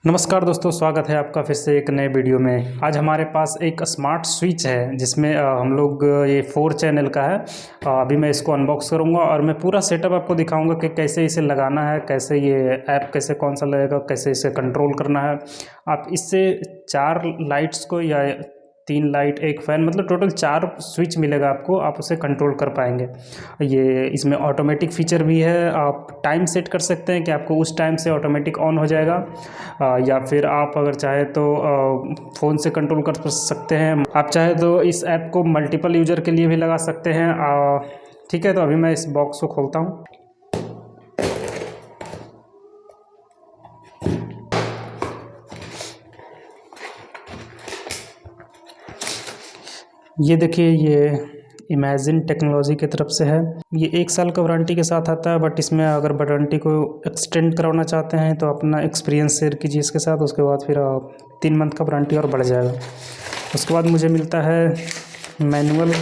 नमस्कार दोस्तों, स्वागत है आपका फिर से एक नए वीडियो में। आज हमारे पास एक स्मार्ट स्विच है जिसमें हम लोग ये 4 चैनल का है। अभी मैं इसको अनबॉक्स करूंगा और मैं पूरा सेटअप आपको दिखाऊंगा कि कैसे इसे लगाना है, कैसे ये ऐप कैसे कौन सा लगेगा, कैसे इसे कंट्रोल करना है। आप इससे 4 लाइट्स को या 3 लाइट, एक फ़ैन, मतलब टोटल 4 स्विच मिलेगा आपको, आप उसे कंट्रोल कर पाएंगे। ये इसमें ऑटोमेटिक फ़ीचर भी है। आप टाइम सेट कर सकते हैं कि आपको उस टाइम से ऑटोमेटिक ऑन हो जाएगा, या फिर आप अगर चाहे तो फ़ोन से कंट्रोल कर सकते हैं। आप चाहे तो इस ऐप को मल्टीपल यूज़र के लिए भी लगा सकते हैं। ठीक है, तो अभी मैं इस बॉक्स को खोलता हूँ। ये देखिए, ये इमेजिन टेक्नोलॉजी की तरफ से है। ये 1 साल का वारंटी के साथ आता है, बट इसमें अगर वारंटी को एक्सटेंड करवाना चाहते हैं तो अपना एक्सपीरियंस शेयर कीजिए इसके साथ। उसके बाद फिर 3 मंथ का वारंटी और बढ़ जाएगा। उसके बाद मुझे मिलता है मैनुअल।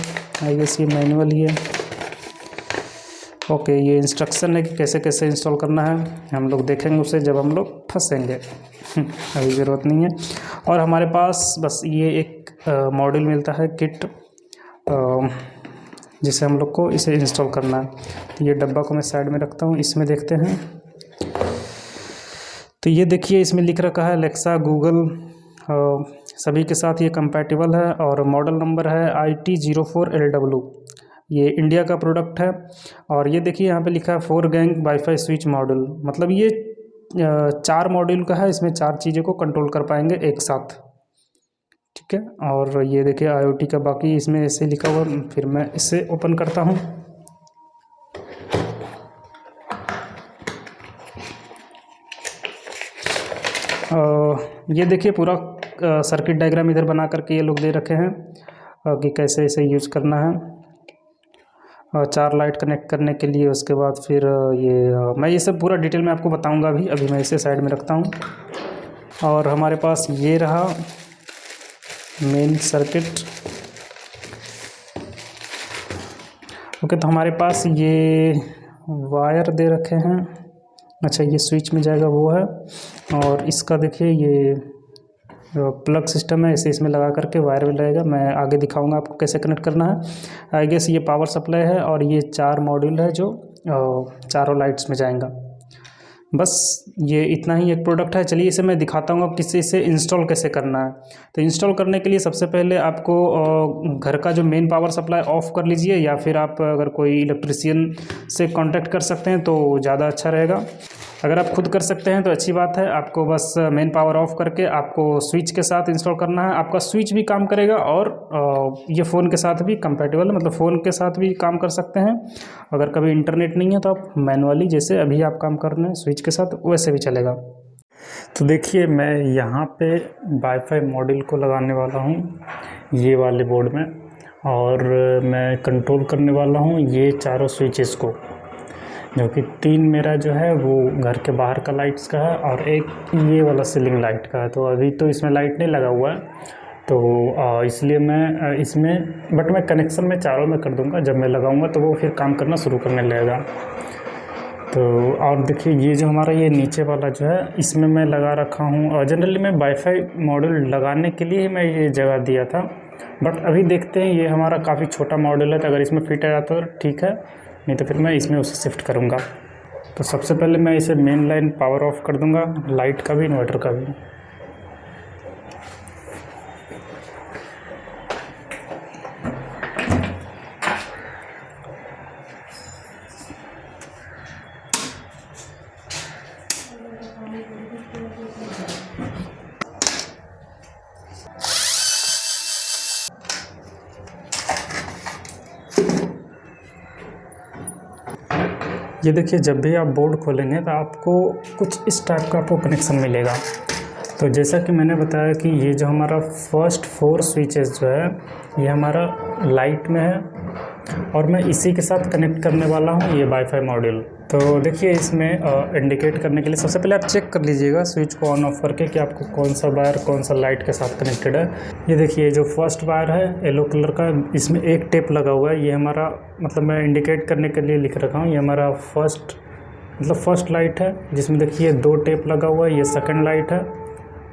आई गेस ये मैनुअल ही है। ओके, ये इंस्ट्रक्शन है कि कैसे कैसे इंस्टॉल करना है। हम लोग देखेंगे उसे जब हम लोग फंसेंगे। अभी ज़रूरत नहीं है। और हमारे पास बस ये एक मॉड्यूल मिलता है, किट, जिसे हम लोग को इसे इंस्टॉल करना है। तो ये डब्बा को मैं साइड में रखता हूँ। इसमें देखते हैं। तो ये देखिए, इसमें लिख रखा है एलेक्सा, गूगल, सभी के साथ ये कंपैटिबल है। और मॉडल नंबर है IT04LW। ये इंडिया का प्रोडक्ट है। और ये देखिए, यहाँ पे लिखा है 4 गैंग वाईफाई स्विच मॉड्यूल। मतलब ये 4 मॉड्यूल का है। इसमें 4 चीज़ों को कंट्रोल कर पाएंगे एक साथ। ठीक है। और ये देखिए IoT का बाकी इसमें ऐसे लिखा हुआ। फिर मैं इसे ओपन करता हूँ। ये देखिए, पूरा सर्किट डायग्राम इधर बना करके ये लोग दे रखे हैं कि कैसे इसे यूज़ करना है। 4 लाइट कनेक्ट करने के लिए। उसके बाद फिर मैं ये सब पूरा डिटेल में आपको बताऊंगा। अभी मैं इसे साइड में रखता हूँ। और हमारे पास ये रहा मेन सर्किट। ओके, तो हमारे पास ये वायर दे रखे हैं। अच्छा, ये स्विच में जाएगा वो है। और इसका देखिए, ये प्लग सिस्टम है। इसे इसमें लगा करके वायर में लगेगा। मैं आगे दिखाऊंगा आपको कैसे कनेक्ट करना है। आई गेस ये पावर सप्लाई है। और ये 4 मॉड्यूल है जो चारों लाइट्स में जाएगा। बस ये इतना ही एक प्रोडक्ट है। चलिए इसे मैं दिखाता हूँ अब किसी इसे इंस्टॉल कैसे करना है। तो इंस्टॉल करने के लिए सबसे पहले आपको घर का जो मेन पावर सप्लाई ऑफ़ कर लीजिए, या फिर आप अगर कोई इलेक्ट्रिशियन से कांटेक्ट कर सकते हैं तो ज़्यादा अच्छा रहेगा। अगर आप खुद कर सकते हैं तो अच्छी बात है। आपको बस मेन पावर ऑफ करके आपको स्विच के साथ इंस्टॉल करना है। आपका स्विच भी काम करेगा और ये फ़ोन के साथ भी कंपैटिबल है, मतलब फ़ोन के साथ भी काम कर सकते हैं। अगर कभी इंटरनेट नहीं है तो आप मैनुअली, जैसे अभी आप काम कर रहे हैं स्विच के साथ, वैसे भी चलेगा। तो देखिए, मैं यहाँ पे वाईफाई मॉड्यूल को लगाने वाला हूँ ये वाले बोर्ड में। और मैं कंट्रोल करने वाला हूँ ये चारों स्विचेस को, जो कि 3 मेरा जो है वो घर के बाहर का लाइट्स का है और एक ये वाला सीलिंग लाइट का है। तो अभी तो इसमें लाइट नहीं लगा हुआ है, तो इसलिए मैं इसमें, बट मैं कनेक्शन में चारों में कर दूंगा। जब मैं लगाऊंगा तो वो फिर काम करना शुरू करने लगेगा। तो और देखिए, ये जो हमारा ये नीचे वाला जो है, इसमें मैं लगा रखा हूँ। और जनरली मैं वाईफाई मॉड्यूल लगाने के लिए मैं ये जगह दिया था, बट अभी देखते हैं। ये हमारा काफ़ी छोटा मॉड्यूल है, तो अगर इसमें फिट आ जाता तो ठीक है, नहीं तो फिर मैं इसमें उसे शिफ्ट करूँगा। तो सबसे पहले मैं इसे मेन लाइन पावर ऑफ कर दूँगा, लाइट का भी, इन्वर्टर का भी। ये देखिए, जब भी आप बोर्ड खोलेंगे तो आपको कुछ इस टाइप का आपको कनेक्शन मिलेगा। तो जैसा कि मैंने बताया कि ये जो हमारा फर्स्ट 4 स्विचेस जो है, ये हमारा लाइट में है और मैं इसी के साथ कनेक्ट करने वाला हूँ ये वाईफाई मॉड्यूल। तो देखिए, इसमें इंडिकेट करने के लिए सबसे पहले आप चेक कर लीजिएगा स्विच को ऑन ऑफ करके कि आपको कौन सा वायर कौन सा लाइट के साथ कनेक्टेड है। ये देखिए, जो फर्स्ट वायर है येलो कलर का, इसमें एक टेप लगा हुआ है। ये हमारा, मतलब मैं इंडिकेट करने के लिए लिख रखा हूँ, ये हमारा फर्स्ट लाइट है, जिसमें देखिए 2 टेप लगा हुआ है। ये सेकंड लाइट है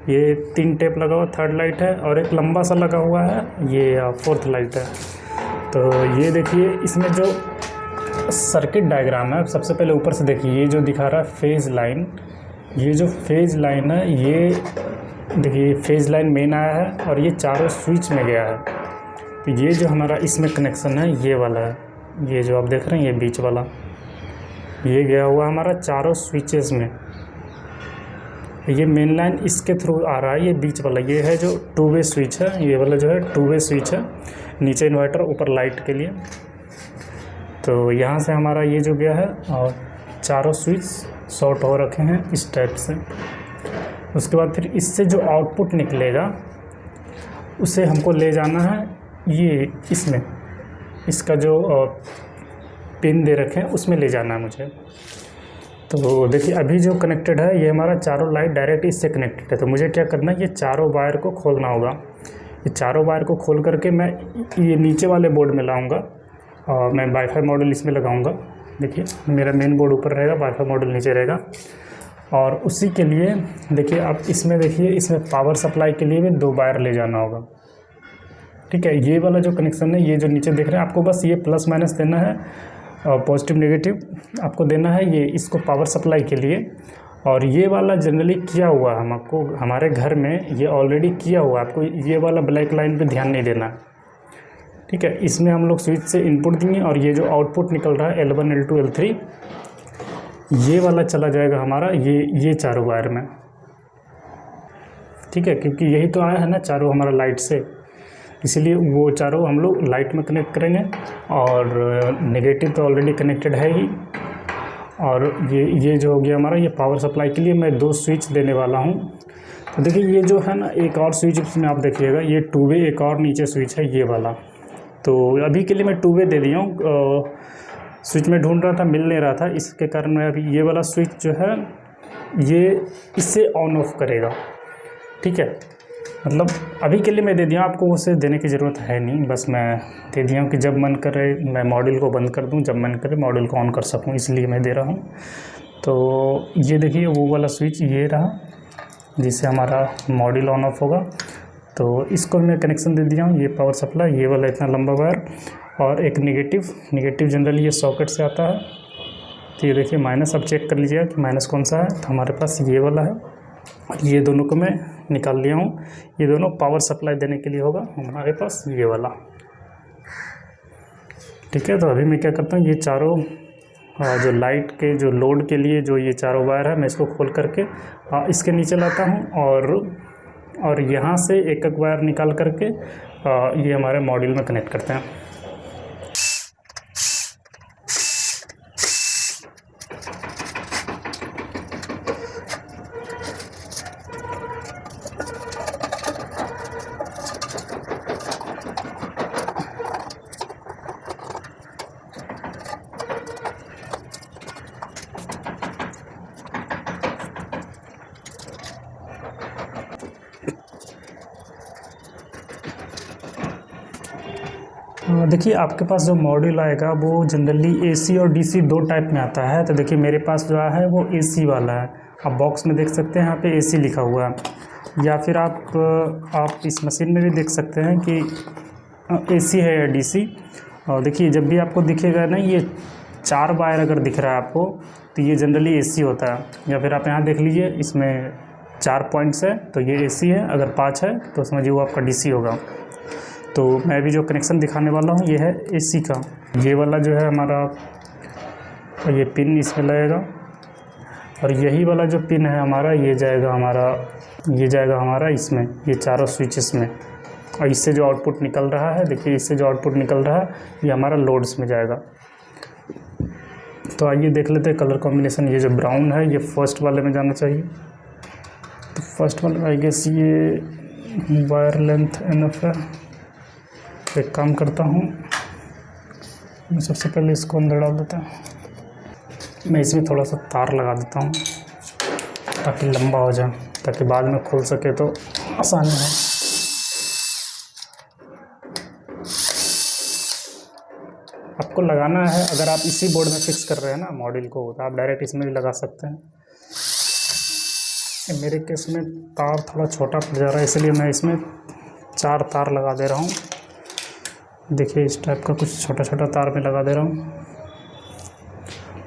ये 3 टेप लगा हुआ, थर्ड लाइट है, और एक लंबा सा लगा हुआ है, ये फोर्थ लाइट है। तो ये देखिए इसमें जो सर्किट डायग्राम है, सबसे पहले ऊपर से देखिए, ये जो दिखा रहा है फेज़ लाइन, ये जो फेज़ लाइन है, ये देखिए फेज़ लाइन मेन आया है और ये चारों स्विच में गया है। तो ये जो हमारा इसमें कनेक्शन है ये वाला है, ये जो आप देख रहे हैं ये बीच वाला, ये गया हुआ हमारा चारों स्विचेस में। ये मेन लाइन इसके थ्रू आ रहा है, ये बीच वाला ये है जो 2 वे स्विच है, ये वाला जो है 2 वे स्विच है, नीचे इन्वर्टर ऊपर लाइट के लिए। तो यहाँ से हमारा ये जो गया है और चारों स्विच शॉर्ट हो रखे हैं इस टाइप से। उसके बाद फिर इससे जो आउटपुट निकलेगा उसे हमको ले जाना है ये इसमें, इसका जो पिन दे रखे हैं उसमें ले जाना है मुझे। तो देखिए अभी जो कनेक्टेड है ये हमारा चारों लाइट डायरेक्ट इससे कनेक्टेड है। तो मुझे क्या करना है, ये चारों वायर को खोलना होगा। ये चारों वायर को खोल करके मैं ये नीचे वाले बोर्ड में लाऊंगा और मैं वाईफाई मॉड्यूल इसमें लगाऊंगा। देखिए मेरा मेन बोर्ड ऊपर रहेगा, वाईफाई मॉड्यूल नीचे रहेगा। और उसी के लिए देखिए आप इसमें देखिए, इसमें पावर सप्लाई के लिए भी 2 वायर ले जाना होगा। ठीक है, ये वाला जो कनेक्शन है, ये जो नीचे देख रहे हैं, आपको बस ये प्लस माइनस देना है, पॉजिटिव नेगेटिव आपको देना है ये इसको पावर सप्लाई के लिए। और ये वाला जनरली किया हुआ है, हमको हमारे घर में ये ऑलरेडी किया हुआ है, आपको ये वाला ब्लैक लाइन पे ध्यान नहीं देना। ठीक है, इसमें हम लोग स्विच से इनपुट देंगे और ये जो आउटपुट निकल रहा है L1 L2 L3 ये वाला चला जाएगा हमारा ये चारों वायर में। ठीक है, क्योंकि यही तो आया है ना चारों हमारा लाइट से, इसीलिए वो चारों हम लोग लाइट में कनेक्ट करेंगे। और नेगेटिव तो ऑलरेडी कनेक्टेड है ही। और ये जो हो गया हमारा, ये पावर सप्लाई के लिए मैं 2 स्विच देने वाला हूँ। तो देखिए ये जो है ना एक और स्विच इसमें आप देखिएगा, ये 2 वे एक और नीचे स्विच है ये वाला। तो अभी के लिए मैं 2 वे दे दिया हूँ, स्विच में ढूंढ रहा था मिल नहीं रहा था, इसके कारण मैं अभी ये वाला स्विच जो है ये इससे ऑन ऑफ करेगा। ठीक है, मतलब अभी के लिए मैं दे दिया, आपको उसे देने की ज़रूरत है नहीं, बस मैं दे दिया हूँ कि जब मन करे मैं मॉड्यूल को बंद कर दूँ, जब मन करे मॉड्यूल को ऑन कर सकूँ, इसलिए मैं दे रहा हूँ। तो ये देखिए वो वाला स्विच ये रहा जिससे हमारा मॉड्यूल ऑन ऑफ होगा। तो इसको मैं कनेक्शन दे दिया हूँ, ये पावर सप्लाई, ये वाला इतना लंबा वायर और एक नेगेटिव जनरली ये सॉकेट से आता है। तो ये देखिए माइनस, अब चेक कर लीजिएगा कि माइनस कौन सा है। तो हमारे पास ये वाला है और ये दोनों को मैं निकाल लिया हूँ, ये दोनों पावर सप्लाई देने के लिए होगा हमारे पास ये वाला। ठीक है, तो अभी मैं क्या करता हूँ, ये चारों जो लाइट के जो लोड के लिए जो ये चारों वायर है मैं इसको खोल करके इसके नीचे लाता हूँ और यहाँ से एक एक वायर निकाल करके ये हमारे मॉड्यूल में कनेक्ट करते हैं। देखिए आपके पास जो मॉड्यूल आएगा वो जनरली AC और DC 2 टाइप में आता है। तो देखिए मेरे पास जो है वो AC वाला है, आप बॉक्स में देख सकते हैं यहाँ पे AC लिखा हुआ है, या फिर आप इस मशीन में भी देख सकते हैं कि AC है या DC। और देखिए जब भी आपको दिखेगा ना ये 4 वायर अगर दिख रहा है आपको तो ये जनरली AC होता है। या फिर आप यहाँ देख लीजिए इसमें 4 पॉइंट्स है तो ये AC है, अगर 5 है तो समझिए वो आपका DC होगा। तो मैं भी जो कनेक्शन दिखाने वाला हूँ ये है AC का। ये वाला जो है हमारा ये पिन इसमें लगेगा और यही वाला जो पिन है हमारा ये जाएगा हमारा इसमें, ये चारों स्विचेस में। और इससे जो आउटपुट निकल रहा है देखिए, इससे जो आउटपुट निकल रहा है ये हमारा लोड्स में जाएगा। तो आइए देख लेते हैं कलर कॉम्बिनेशन। ये जो ब्राउन है ये फर्स्ट वाले में जाना चाहिए। तो फर्स्ट वाले आई गेस ये वायर लेंथ इनफ है। एक काम करता हूँ, मैं सबसे पहले इसको अंदर डाल देता हूँ। मैं इसमें थोड़ा सा तार लगा देता हूँ ताकि लंबा हो जाए, ताकि बाद में खोल सके तो आसानी हो। आपको लगाना है, अगर आप इसी बोर्ड में फिक्स कर रहे हैं ना मॉड्यूल को तो आप डायरेक्ट इसमें भी लगा सकते हैं। मेरे केस में तार थोड़ा छोटा पड़ जा रहा है, इसलिए मैं इसमें 4 तार लगा दे रहा हूँ। देखिए इस टाइप का कुछ छोटा छोटा तार में लगा दे रहा हूँ।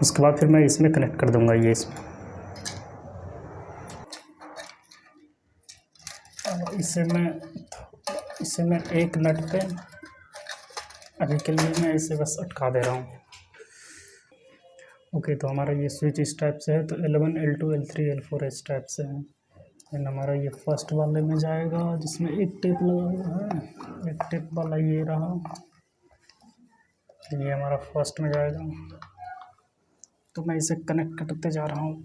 उसके बाद फिर मैं इसमें कनेक्ट कर दूँगा ये इसमें। और इसे मैं एक नट पे अभी के लिए मैं इसे बस अटका दे रहा हूँ। ओके, तो हमारा ये स्विच इस टाइप से है, तो L1 L2 L3 L4 इस टाइप से है। एंड हमारा ये फर्स्ट वाले में जाएगा जिसमें एक टेप लगा हुआ है, एक टेप वाला ये रहा, ये हमारा फर्स्ट में जाएगा। तो मैं इसे कनेक्ट करते जा रहा हूँ।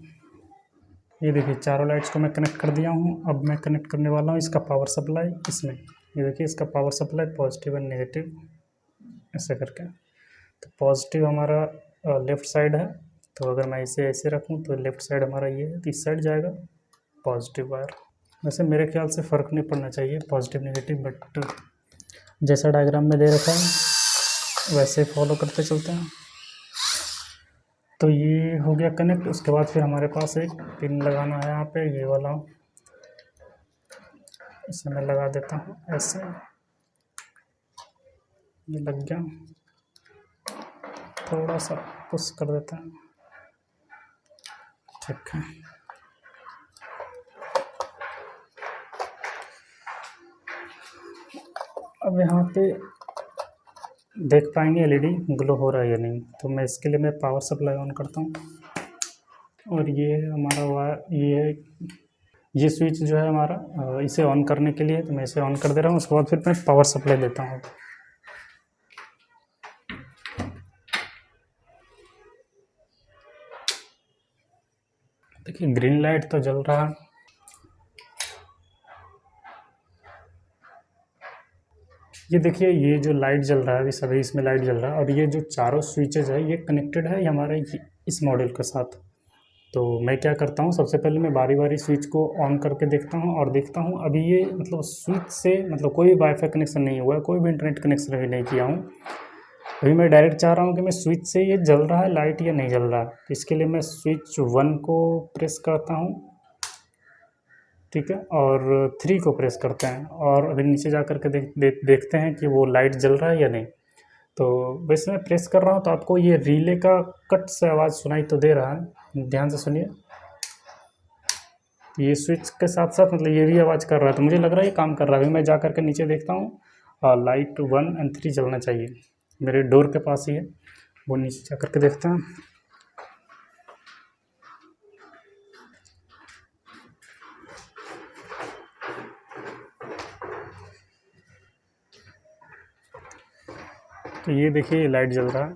ये देखिए चारों लाइट्स को मैं कनेक्ट कर दिया हूँ। अब मैं कनेक्ट करने वाला हूँ इसका पावर सप्लाई इसमें। ये देखिए इसका power supply positive and negative ऐसे करके। तो पॉजिटिव हमारा लेफ़्ट साइड है, तो अगर मैं इसे ऐसे रखूँ तो लेफ़्ट साइड हमारा ये है, तो इस साइड जाएगा पॉजिटिव वायर। वैसे मेरे ख्याल से फ़र्क नहीं पड़ना चाहिए पॉजिटिव नेगेटिव, बट जैसा डायग्राम में दे रखा है वैसे फॉलो करते चलते हैं। तो ये हो गया कनेक्ट। उसके बाद फिर हमारे पास एक पिन लगाना है यहाँ पे, ये वाला। इसे मैं लगा देता हूँ ऐसे, ये लग गया। थोड़ा सा पुश कर देता है, ठीक है। अब यहाँ पे देख पाएंगे एलईडी ग्लो हो रहा है या नहीं। तो मैं इसके लिए मैं पावर सप्लाई ऑन करता हूँ। और ये है हमारा वायर, ये स्विच जो है हमारा इसे ऑन करने के लिए, तो मैं इसे ऑन कर दे रहा हूँ। उसके बाद फिर मैं पावर सप्लाई देता हूँ। देखिए ग्रीन लाइट तो जल रहा है। ये देखिए ये जो लाइट जल रहा है अभी सभी इसमें लाइट जल रहा है। और ये जो चारों स्विचेज है ये कनेक्टेड है हमारे इस मॉडल के साथ। तो मैं क्या करता हूँ, सबसे पहले मैं बारी बारी स्विच को ऑन करके देखता हूँ और देखता हूँ अभी ये मतलब स्विच से मतलब कोई वाईफाई कनेक्शन नहीं हुआ है, कोई भी इंटरनेट कनेक्शन अभी नहीं किया हूँ। अभी मैं डायरेक्ट चाह रहा हूँ कि मैं स्विच से ये जल रहा है लाइट या नहीं जल रहा है। इसके लिए मैं स्विच 1 को प्रेस करता हूँ, ठीक है, और 3 को प्रेस करते हैं। और अभी नीचे जा कर के देखते हैं कि वो लाइट जल रहा है या नहीं। तो वैसे मैं प्रेस कर रहा हूँ तो आपको ये रिले का कट से आवाज़ सुनाई तो दे रहा है, ध्यान से सुनिए। ये स्विच के साथ साथ मतलब ये भी आवाज़ कर रहा है, तो मुझे लग रहा है ये काम कर रहा है। अभी मैं जा कर के नीचे देखता हूँ, लाइट 1 और 3 जलना चाहिए। मेरे डोर के पास ही है, वो नीचे जा कर के देखता हूँ। तो ये देखिए लाइट जल रहा है।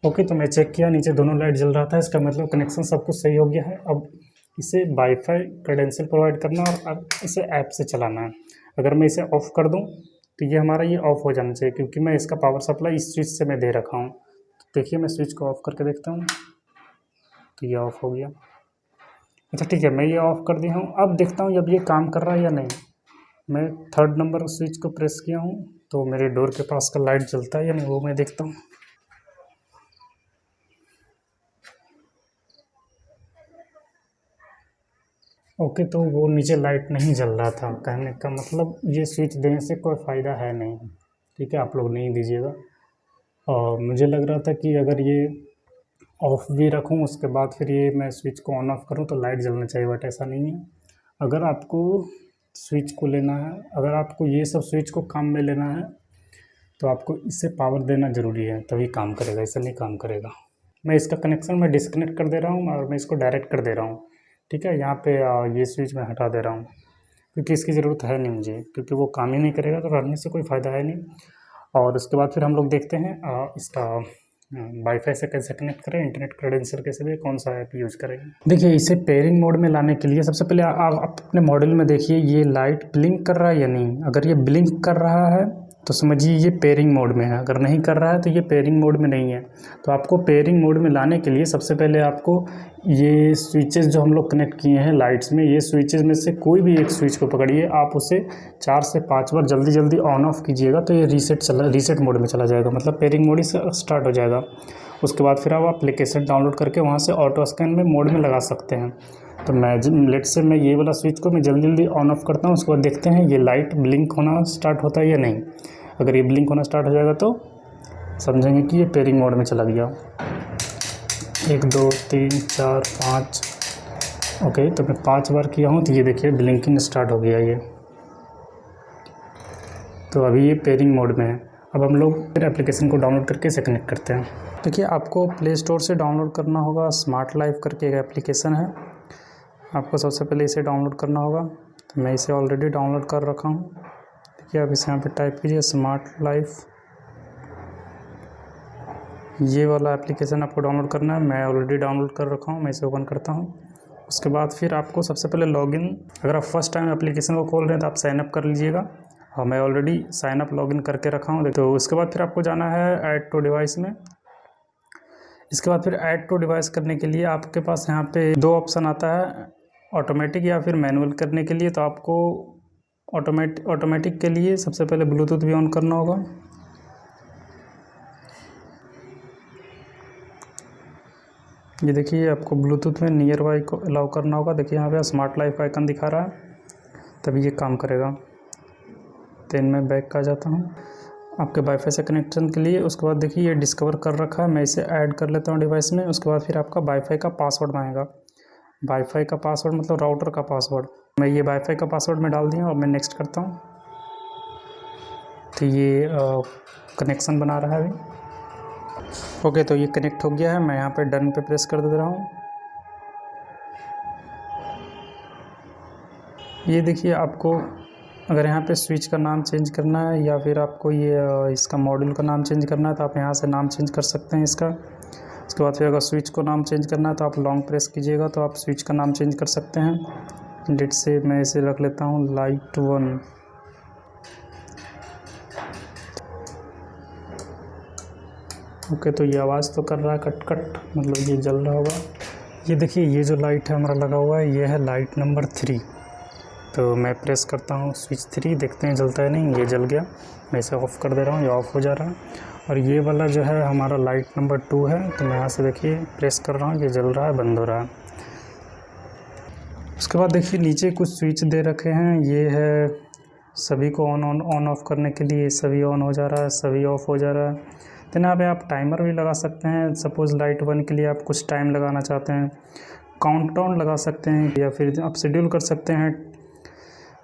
ओके, तो मैं चेक किया नीचे दोनों लाइट जल रहा था, इसका मतलब कनेक्शन सब कुछ सही हो गया है। अब इसे वाईफाई क्रेडेंशियल प्रोवाइड करना और अब इसे ऐप से चलाना है। अगर मैं इसे ऑफ़ कर दूं तो ये हमारा ये ऑफ़ हो जाना चाहिए, क्योंकि मैं इसका पावर सप्लाई इस स्विच से मैं दे रखा हूँ। तो देखिए मैं स्विच को ऑफ़ करके देखता हूँ, तो ये ऑफ़ हो गया। अच्छा ठीक है, मैं ये ऑफ़ कर दिया हूँ। अब देखता हूँ अब ये काम कर रहा है या नहीं। मैं 3rd नंबर स्विच को प्रेस किया हूँ, तो मेरे डोर के पास का लाइट जलता है या नहीं वो मैं देखता हूँ। ओके, तो वो नीचे लाइट नहीं जल रहा था। कहने का मतलब ये स्विच देने से कोई फ़ायदा है नहीं, ठीक है, आप लोग नहीं दीजिएगा। और मुझे लग रहा था कि अगर ये ऑफ़ भी रखूँ उसके बाद फिर ये मैं स्विच को ऑन ऑफ़ करूँ तो लाइट जलना चाहिए, बट ऐसा नहीं है। अगर आपको स्विच को लेना है, अगर आपको ये सब स्विच को काम में लेना है तो आपको इससे पावर देना ज़रूरी है, तभी काम करेगा, ऐसा नहीं काम करेगा। मैं इसका कनेक्शन मैं डिस्कनेक्ट कर दे रहा हूँ और मैं इसको डायरेक्ट कर दे रहा हूँ, ठीक है। यहाँ पे ये स्विच मैं हटा दे रहा हूँ क्योंकि इसकी ज़रूरत है नहीं मुझे, क्योंकि वो काम ही नहीं करेगा तो रहने से कोई फ़ायदा है नहीं। और उसके बाद फिर हम लोग देखते हैं इसका वाईफाई से कैसे कनेक्ट करें, इंटरनेट क्रेडेंशियल कैसे दें, कौन सा ऐप यूज़ करेंगे। देखिए इसे पेयरिंग मोड में लाने के लिए सबसे पहले आप अपने मॉडल में देखिए ये लाइट ब्लिंक कर रहा है या नहीं। अगर ये ब्लिंक कर रहा है तो समझिए ये पेयरिंग मोड में है, अगर नहीं कर रहा है तो ये पेयरिंग मोड में नहीं है। तो आपको पेयरिंग मोड में लाने के लिए सबसे पहले आपको ये स्विचेस जो हम लोग कनेक्ट किए हैं लाइट्स में, ये स्विचेस में से कोई भी एक स्विच को पकड़िए, आप उसे 4 से 5 बार जल्दी जल्दी ऑन ऑफ कीजिएगा तो ये रीसेट मोड में चला जाएगा, मतलब पेयरिंग मोड ही स्टार्ट हो जाएगा। उसके बाद फिर आप एप्लीकेशन डाउनलोड करके वहाँ से ऑटो स्कैन में मोड में लगा सकते हैं। तो मैं लेट से मैं ये वाला स्विच को मैं जल्दी जल्दी ऑन ऑफ करता हूँ। उसके बाद देखते हैं ये लाइट ब्लिंक होना स्टार्ट होता है या नहीं। अगर ये ब्लिंक होना स्टार्ट हो जाएगा तो समझेंगे कि ये पेयरिंग मोड में चला गया। 1 2 3 4 5 ओके, तो मैं 5 बार किया हूँ तो ये देखिए ब्लिंकिंग स्टार्ट हो गया ये। तो अभी ये पेयरिंग मोड में है। अब हम लोग फिर एप्लीकेशन को डाउनलोड करके इसे कनेक्ट करते हैं। देखिए आपको प्ले स्टोर से डाउनलोड करना होगा, स्मार्ट लाइफ करके एक एप्लीकेशन है, आपको सबसे पहले इसे डाउनलोड करना होगा। तो मैं इसे ऑलरेडी डाउनलोड कर रखा हूँ। देखिए आप इसे यहाँ पे टाइप कीजिए स्मार्ट लाइफ, ये वाला एप्लीकेशन आपको डाउनलोड करना है। मैं ऑलरेडी डाउनलोड कर रखा हूँ, मैं इसे ओपन करता हूँ। उसके बाद फिर आपको सबसे पहले लॉगिन, अगर आप फर्स्ट टाइम एप्लीकेशन को खोल रहे हैं तो आप साइन अप कर लीजिएगा, और मैं ऑलरेडी साइन अप लॉगिन करके रखा हूँ। तो उसके बाद फिर आपको जाना है ऐड टू डिवाइस में। इसके बाद फिर ऐड टू डिवाइस करने के लिए आपके पास यहाँ पे 2 ऑप्शन आता है, ऑटोमेटिक या फिर मैनुअल करने के लिए। तो आपको ऑटोमेटिक के लिए सबसे पहले ब्लूटूथ भी ऑन करना होगा। ये देखिए आपको ब्लूटूथ में नियर बाई को अलाउ करना होगा। देखिए यहाँ पे स्मार्ट लाइफ का आइकन दिखा रहा है, तभी ये काम करेगा। तो इनमें बैक आ जाता हूँ आपके वाईफाई से कनेक्शन के लिए। उसके बाद देखिए ये डिस्कवर कर रखा है, मैं इसे ऐड कर लेता हूँ डिवाइस में। उसके बाद फिर आपका वाईफाई का पासवर्ड मांगेगा। वाईफाई का पासवर्ड मतलब राउटर का पासवर्ड। मैं ये वाईफाई का पासवर्ड में डाल दिया और मैं नेक्स्ट करता हूँ। तो ये कनेक्शन बना रहा है अभी। ओके, तो ये कनेक्ट हो गया है। मैं यहाँ पे डन पे प्रेस कर दे रहा हूँ। ये देखिए आपको अगर यहाँ पे स्विच का नाम चेंज करना है या फिर आपको ये इसका मॉड्यूल का नाम चेंज करना है तो आप यहाँ से नाम चेंज कर सकते हैं इसका। उसके बाद फिर अगर स्विच को नाम चेंज करना है तो आप लॉन्ग प्रेस कीजिएगा तो आप स्विच का नाम चेंज कर सकते हैं। लेट से मैं इसे रख लेता हूँ लाइट 1। ओके, तो ये आवाज़ तो कर रहा है कट कट, मतलब ये जल रहा होगा। ये देखिए ये जो लाइट है हमारा लगा हुआ है, ये है लाइट नंबर 3। तो मैं प्रेस करता हूँ स्विच 3, देखते हैं जलता है नहीं। ये जल गया, मैं इसे ऑफ़ कर दे रहा हूँ, ये ऑफ़ हो जा रहा है। और ये वाला जो है हमारा लाइट नंबर 2 है। तो मैं यहाँ से देखिए प्रेस कर रहा हूँ, ये जल रहा है, बंद हो रहा है। उसके बाद देखिए नीचे कुछ स्विच दे रखे हैं, ये है सभी को ऑन ऑफ करने के लिए। सभी ऑन हो जा रहा है, सभी ऑफ हो जा रहा है। तो यहाँ पे आप टाइमर भी लगा सकते हैं। सपोज़ लाइट 1 के लिए आप कुछ टाइम लगाना चाहते हैं, काउंटडाउन लगा सकते हैं, या फिर आप शेड्यूल कर सकते हैं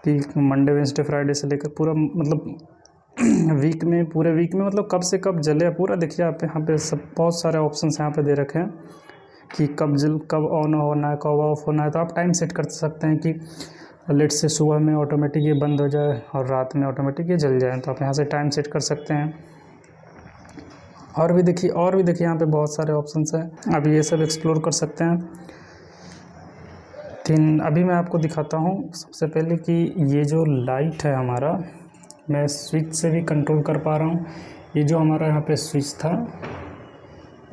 कि मंडे वेडनेसडे फ्राइडे से लेकर पूरा मतलब वीक में, पूरे वीक में मतलब कब से कब जले पूरा। देखिए आप यहाँ पे सब बहुत सारे ऑप्शंस यहाँ पे दे रखे हैं कि कब ऑन होना है, कब ऑफ होना है। तो आप टाइम सेट कर सकते हैं कि लेट से सुबह में ऑटोमेटिक ये बंद हो जाए और रात में ऑटोमेटिक ये जल जाए। तो आप यहाँ से टाइम सेट कर सकते हैं। और भी देखिए यहाँ पे बहुत सारे ऑप्शंस हैं, आप ये सब एक्सप्लोर कर सकते हैं। अभी मैं आपको दिखाता हूँ सबसे पहले कि ये जो लाइट है हमारा, मैं स्विच से भी कंट्रोल कर पा रहा हूँ। ये जो हमारा यहाँ पे स्विच था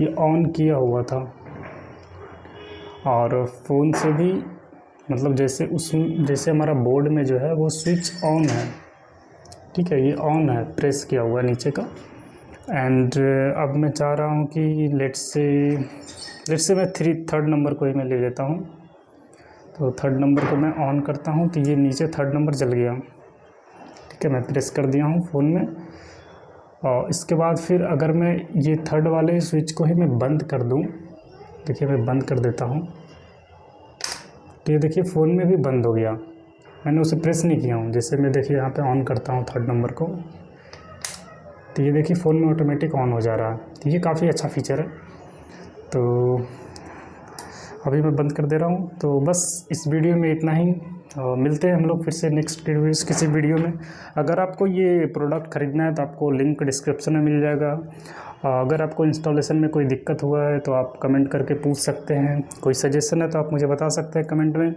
ये ऑन किया हुआ था, और फ़ोन से भी मतलब जैसे हमारा बोर्ड में जो है वो स्विच ऑन है, ठीक है, ये ऑन है, प्रेस किया हुआ है नीचे का। एंड अब मैं चाह रहा हूँ कि लेट से मैं थर्ड नंबर को ही मैं ले लेता हूँ। तो थर्ड नंबर को मैं ऑन करता हूँ तो ये नीचे थर्ड नंबर जल गया, ठीक है, मैं प्रेस कर दिया हूँ फ़ोन में। और इसके बाद फिर अगर मैं ये थर्ड वाले स्विच को ही मैं बंद कर दूँ, देखिए मैं बंद कर देता हूँ, तो ये देखिए फ़ोन में भी बंद हो गया, मैंने उसे प्रेस नहीं किया हूँ। जैसे मैं देखिए यहाँ पे ऑन करता हूँ थर्ड नंबर को, तो ये देखिए फ़ोन में ऑटोमेटिक ऑन हो जा रहा है। तो ये काफ़ी अच्छा फीचर है। तो अभी मैं बंद कर दे रहा हूँ। तो बस इस वीडियो में इतना ही, मिलते हैं हम लोग फिर से नेक्स्ट किसी वीडियो में। अगर आपको ये प्रोडक्ट ख़रीदना है तो आपको लिंक डिस्क्रिप्शन में मिल जाएगा। अगर आपको इंस्टॉलेशन में कोई दिक्कत हुआ है तो आप कमेंट करके पूछ सकते हैं, कोई सजेशन है तो आप मुझे बता सकते हैं कमेंट में।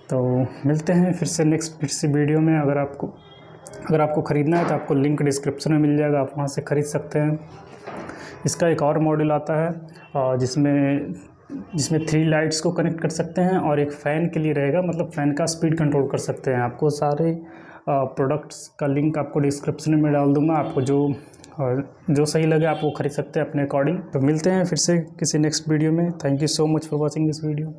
तो मिलते हैं फिर से नेक्स्ट किसी वीडियो में। अगर आपको ख़रीदना है तो आपको लिंक डिस्क्रिप्शन में मिल जाएगा, आप वहाँ से ख़रीद सकते हैं। इसका एक और मॉडल आता है जिसमें 3 लाइट्स को कनेक्ट कर सकते हैं और एक फ़ैन के लिए रहेगा, मतलब फ़ैन का स्पीड कंट्रोल कर सकते हैं। आपको सारे प्रोडक्ट्स का लिंक आपको डिस्क्रिप्शन में डाल दूँगा। आपको जो और जो सही लगे आप वो खरीद सकते हैं अपने अकॉर्डिंग। तो मिलते हैं फिर से किसी नेक्स्ट वीडियो में। Thank you so much for watching this video.